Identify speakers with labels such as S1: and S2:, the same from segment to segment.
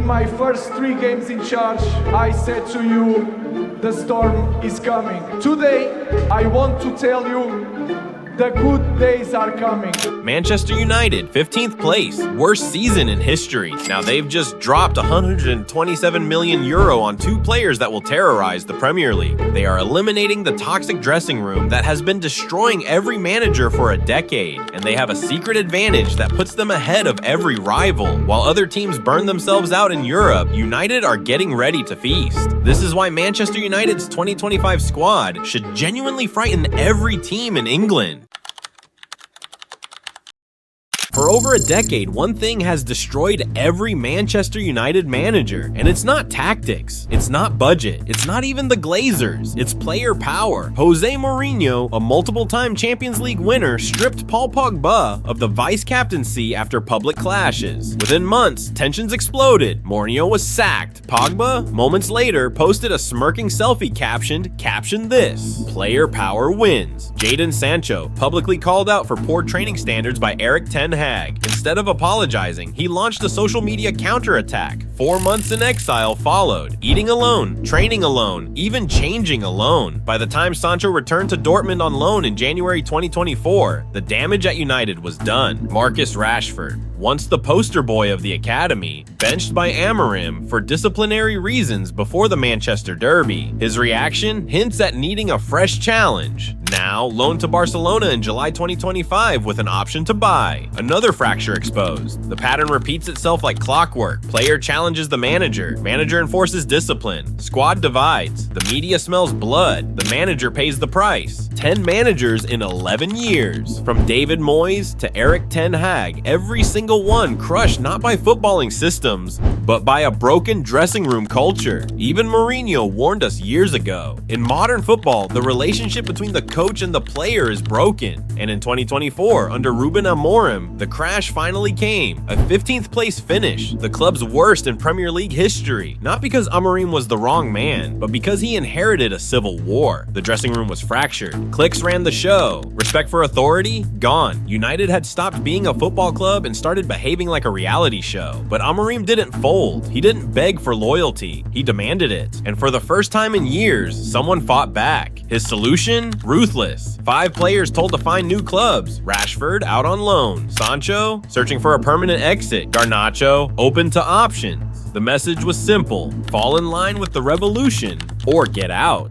S1: my first 3 games in charge, I said to you, the storm is coming. Today, I want to tell you, the good days are coming.
S2: Manchester United, 15th place, worst season in history. Now they've just dropped €127 million on 2 players that will terrorize the Premier League. They are eliminating the toxic dressing room that has been destroying every manager for a decade, and they have a secret advantage that puts them ahead of every rival. While other teams burn themselves out in Europe, United are getting ready to feast. This is why Manchester United's 2025 squad should genuinely frighten every team in England. For over a decade, one thing has destroyed every Manchester United manager, and it's not tactics, it's not budget, it's not even the Glazers, it's player power. Jose Mourinho, a multiple-time Champions League winner, stripped Paul Pogba of the vice-captaincy after public clashes. Within months, tensions exploded, Mourinho was sacked. Pogba, moments later, posted a smirking selfie captioned this: "Player power wins." Jadon Sancho publicly called out for poor training standards by Erik ten Hag. Instead of apologizing, he launched a social media counterattack. 4 months in exile followed, eating alone, training alone, even changing alone. By the time Sancho returned to Dortmund on loan in January 2024, the damage at United was done. Marcus Rashford, once the poster boy of the academy, benched by Amorim for disciplinary reasons before the Manchester Derby. His reaction hints at needing a fresh challenge. Now, loaned to Barcelona in July 2025 with an option to buy. Another fracture exposed. The pattern repeats itself like clockwork. Player challenges the manager. Manager enforces discipline. Squad divides. The media smells blood. The manager pays the price. 10 managers in 11 years. From David Moyes to Erik ten Hag, every single one crushed not by footballing systems, but by a broken dressing room culture. Even Mourinho warned us years ago. In modern football, the relationship between the coach and the player is broken. And in 2024, under Ruben Amorim, the crash finally came. A 15th place finish, the club's worst in Premier League history. Not because Amorim was the wrong man, but because he inherited a civil war. The dressing room was fractured. Cliques ran the show. Respect for authority? Gone. United had stopped being a football club and started behaving like a reality show. But Amorim didn't fold. He didn't beg for loyalty. He demanded it. And for the first time in years, someone fought back. His solution? Ruthless. 5 players told to find new clubs. Rashford out on loan. Sancho searching for a permanent exit. Garnacho open to options. The message was simple: fall in line with the revolution or get out.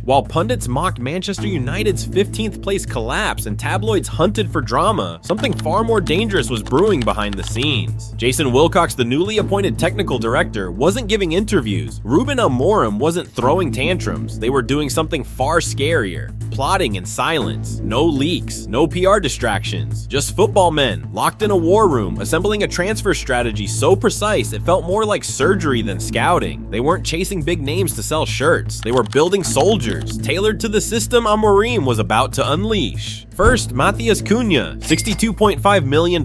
S2: While pundits mocked Manchester United's 15th place collapse and tabloids hunted for drama, something far more dangerous was brewing behind the scenes. Jason Wilcox, the newly appointed technical director, wasn't giving interviews. Ruben Amorim wasn't throwing tantrums. They were doing something far scarier. Plotting in silence. No leaks, no PR distractions. Just football men, locked in a war room, assembling a transfer strategy so precise it felt more like surgery than scouting. They weren't chasing big names to sell shirts. They were building soldiers, tailored to the system Amorim was about to unleash. First, Matheus Cunha, £62.5 million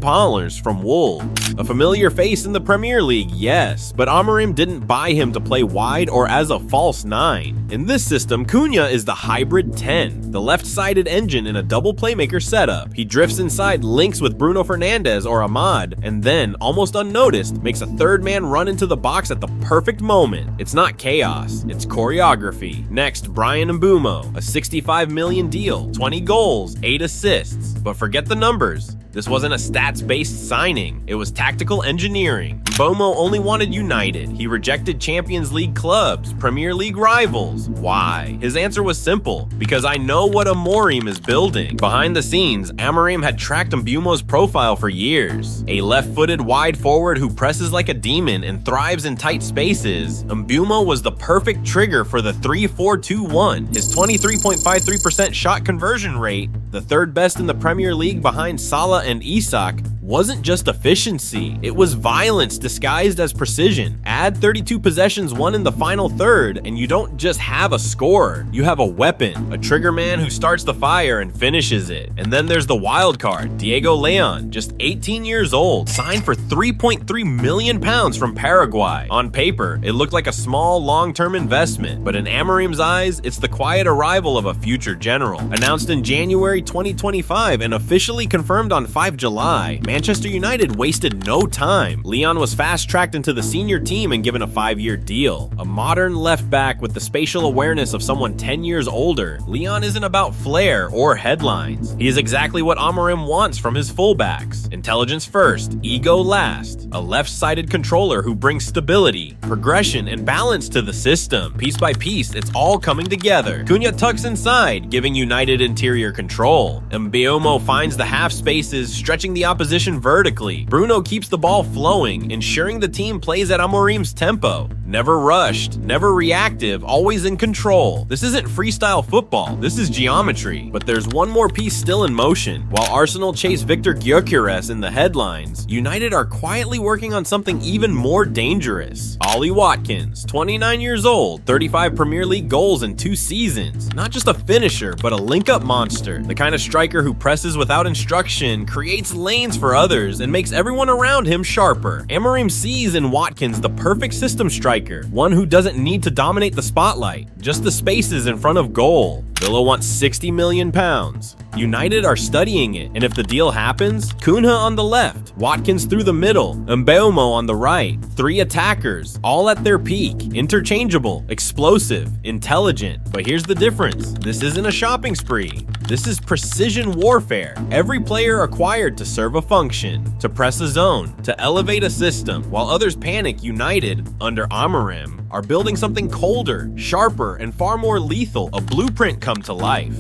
S2: from Wolves. A familiar face in the Premier League, yes, but Amorim didn't buy him to play wide or as a false 9. In this system, Cunha is the hybrid 10, the left-sided engine in a double playmaker setup. He drifts inside, links with Bruno Fernandes or Ahmad, and then, almost unnoticed, makes a third man run into the box at the perfect moment. It's not chaos, it's choreography. Next, Brian Mbeumo, a $65 million deal, 20 goals, 8 assists. But forget the numbers. This wasn't a stats-based signing. It was tactical engineering. Mbeumo only wanted United. He rejected Champions League clubs, Premier League rivals. Why? His answer was simple: because I know what Amorim is building. Behind the scenes, Amorim had tracked Mbeumo's profile for years. A left-footed wide forward who presses like a demon and thrives in tight spaces, Mbeumo was the perfect trigger for the 3-4-2-1. His 23.53% shot conversion rate, the third best in the Premier League behind Salah and Isak, wasn't just efficiency, it was violence disguised as precision. Add 32 possessions won in the final third, and you don't just have a scorer, you have a weapon, a trigger man who starts the fire and finishes it. And then there's the wild card, Diego Leon, just 18 years old, signed for £3.3 million from Paraguay. On paper, it looked like a small, long-term investment, but in Amorim's eyes, it's the quiet arrival of a future general. Announced in January 2025 and officially confirmed on 5 July, Manchester United wasted no time. Leon was fast-tracked into the senior team and given a 5-year deal. A modern left-back with the spatial awareness of someone 10 years older, Leon isn't about flair or headlines. He is exactly what Amorim wants from his fullbacks. Intelligence first, ego last. A left-sided controller who brings stability, progression, and balance to the system. Piece by piece, it's all coming together. Cunha tucks inside, giving United interior control. Mbeumo finds the half spaces, stretching the opposition vertically. Bruno keeps the ball flowing, ensuring the team plays at Amorim's tempo. Never rushed, never reactive, always in control. This isn't freestyle football, this is geometry. But there's one more piece still in motion. While Arsenal chase Victor Gyökeres in the headlines, United are quietly working on something even more dangerous. Ollie Watkins, 29 years old, 35 Premier League goals in 2 seasons. Not just a finisher, but a link-up monster. The kind of striker who presses without instruction, creates lanes for others, and makes everyone around him sharper. Amorim sees in Watkins the perfect system striker, one who doesn't need to dominate the spotlight, just the spaces in front of goal. Villa wants £60 million. United are studying it, and if the deal happens, Cunha on the left, Watkins through the middle, Mbeumo on the right. 3 attackers, all at their peak, interchangeable, explosive, intelligent. But here's the difference. This isn't a shopping spree. This is precision warfare. Every player acquired to serve a function, to press a zone, to elevate a system. While others panic, United, under Amorim, are building something colder, sharper, and far more lethal, a blueprint come to life.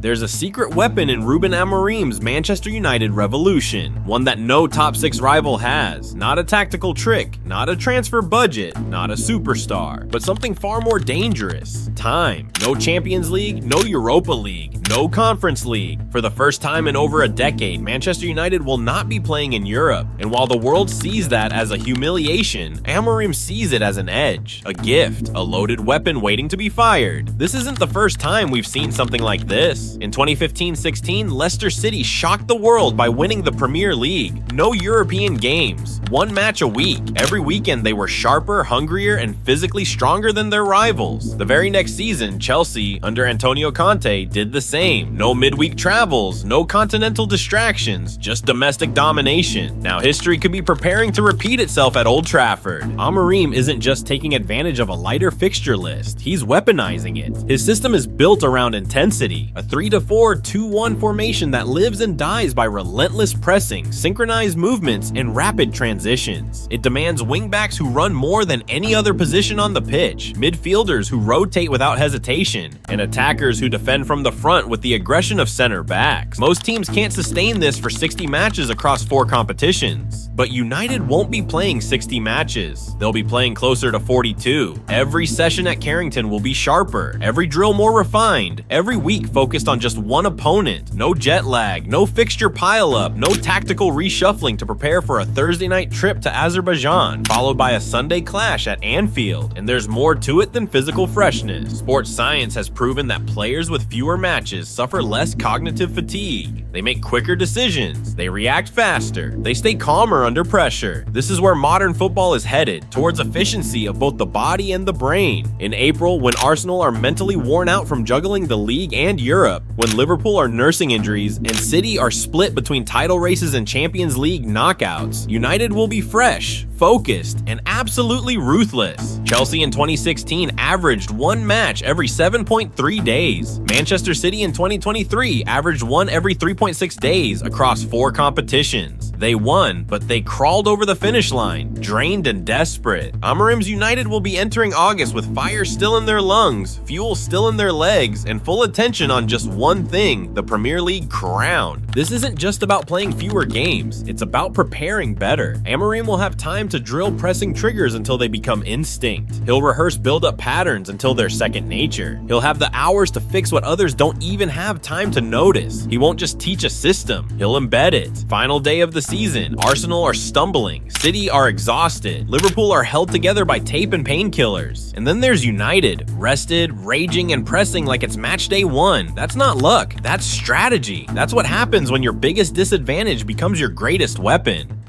S2: There's a secret weapon in Ruben Amorim's Manchester United revolution, one that no top 6 rival has. Not a tactical trick, not a transfer budget, not a superstar, but something far more dangerous. Time. No Champions League, no Europa League, no Conference League. For the first time in over a decade, Manchester United will not be playing in Europe, and while the world sees that as a humiliation, Amorim sees it as an edge, a gift, a loaded weapon waiting to be fired. This isn't the first time we've seen something like this. In 2015-16, Leicester City shocked the world by winning the Premier League. No European games, 1 match a week. Every weekend they were sharper, hungrier, and physically stronger than their rivals. The very next season, Chelsea, under Antonio Conte, did the same. No midweek travels, no continental distractions, just domestic domination. Now history could be preparing to repeat itself at Old Trafford. Amorim isn't just taking advantage of a lighter fixture list, he's weaponizing it. His system is built around intensity, a 3-4-2-1 formation that lives and dies by relentless pressing, synchronized movements, and rapid transitions. It demands wingbacks who run more than any other position on the pitch, midfielders who rotate without hesitation, and attackers who defend from the front with the aggression of center backs. Most teams can't sustain this for 60 matches across 4 competitions. But United won't be playing 60 matches. They'll be playing closer to 42. Every session at Carrington will be sharper, every drill more refined, every week focused on just one opponent. No jet lag, no fixture pileup, no tactical reshuffling to prepare for a Thursday night trip to Azerbaijan, followed by a Sunday clash at Anfield. And there's more to it than physical freshness. Sports science has proven that players with fewer matches suffer less cognitive fatigue. They make quicker decisions, they react faster, they stay calmer under pressure. This is where modern football is headed, towards efficiency of both the body and the brain. In April, when Arsenal are mentally worn out from juggling the league and Europe, when Liverpool are nursing injuries and City are split between title races and Champions League knockouts, United will be fresh, focused, and absolutely ruthless. Chelsea in 2016 averaged 1 match every 7.3 days. Manchester City in 2023 averaged 1 every 3.6 days across 4 competitions. They won, but they crawled over the finish line, drained and desperate. Amorim's United will be entering August with fire still in their lungs, fuel still in their legs, and full attention on just one thing, the Premier League crown. This isn't just about playing fewer games, it's about preparing better. Amorim will have time to drill pressing triggers until they become instinct. He'll rehearse build-up patterns until they're second nature. He'll have the hours to fix what others don't even have time to notice. He won't just teach a system, he'll embed it. Final day of the season, Arsenal are stumbling, City are exhausted, Liverpool are held together by tape and painkillers. And then there's United, rested, raging, and pressing like it's match day 1. That's not luck, that's strategy. That's what happens when your biggest disadvantage becomes your greatest weapon.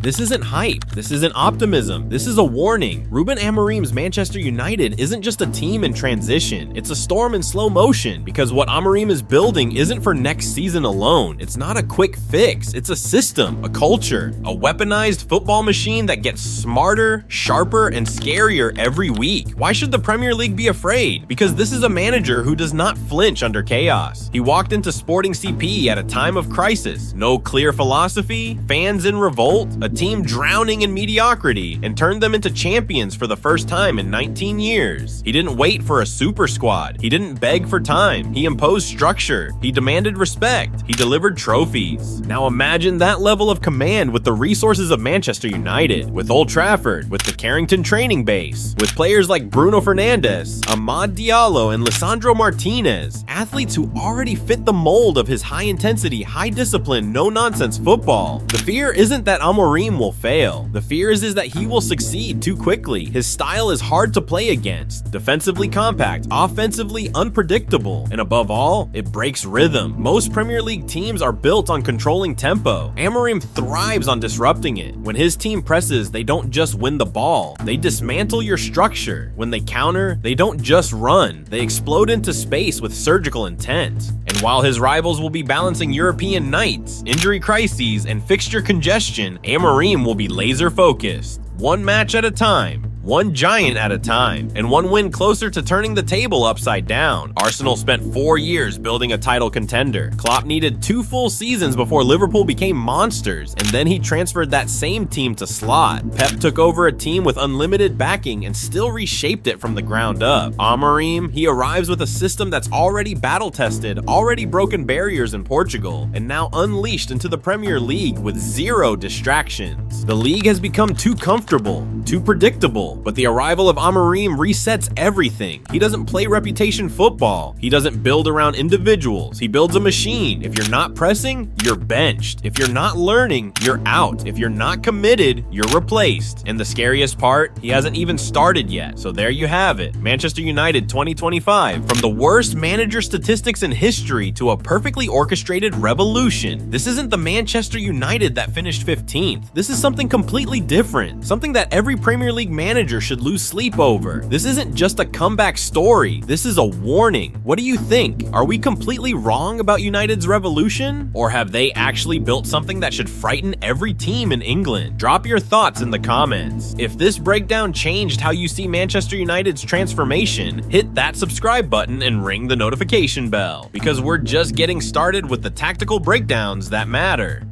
S2: This isn't hype. This isn't optimism. This is a warning. Ruben Amorim's Manchester United isn't just a team in transition. It's a storm in slow motion, because what Amorim is building isn't for next season alone. It's not a quick fix. It's a system, a culture, a weaponized football machine that gets smarter, sharper, and scarier every week. Why should the Premier League be afraid? Because this is a manager who does not flinch under chaos. He walked into Sporting CP at a time of crisis. No clear philosophy, fans in revolt, a team drowning in mediocrity, and turned them into champions for the first time in 19 years. He didn't wait for a super squad. He didn't beg for time. He imposed structure. He demanded respect. He delivered trophies. Now imagine that level of command with the resources of Manchester United, with Old Trafford, with the Carrington training base, with players like Bruno Fernandes, Amad Diallo, and Lisandro Martinez, athletes who already fit the mold of his high-intensity, high-discipline, no-nonsense football. The fear isn't that Amorim will fail. The fear is that he will succeed too quickly. His style is hard to play against, defensively compact, offensively unpredictable, and above all, it breaks rhythm. Most Premier League teams are built on controlling tempo. Amorim thrives on disrupting it. When his team presses, they don't just win the ball, they dismantle your structure. When they counter, they don't just run, they explode into space with surgical intent. And while his rivals will be balancing European nights, injury crises, and fixture congestion, Amorim will be laser focused. One match at a time, one giant at a time, and one win closer to turning the table upside down. Arsenal spent 4 years building a title contender. Klopp needed 2 full seasons before Liverpool became monsters, and then he transferred that same team to slot. Pep took over a team with unlimited backing and still reshaped it from the ground up. Amorim, he arrives with a system that's already battle-tested, already broken barriers in Portugal, and now unleashed into the Premier League with 0 distractions. The league has become too comfortable, too predictable, but the arrival of Amorim resets everything. He doesn't play reputation football. He doesn't build around individuals. He builds a machine. If you're not pressing, you're benched. If you're not learning, you're out. If you're not committed, you're replaced. And the scariest part, he hasn't even started yet. So there you have it. Manchester United 2025. From the worst manager statistics in history to a perfectly orchestrated revolution. This isn't the Manchester United that finished 15th. This is something completely different. Something that every Premier League manager should lose sleep over. This isn't just a comeback story. This is a warning. What do you think? Are we completely wrong about United's revolution? Or have they actually built something that should frighten every team in England? Drop your thoughts in the comments. If this breakdown changed how you see Manchester United's transformation, hit that subscribe button and ring the notification bell, because we're just getting started with the tactical breakdowns that matter.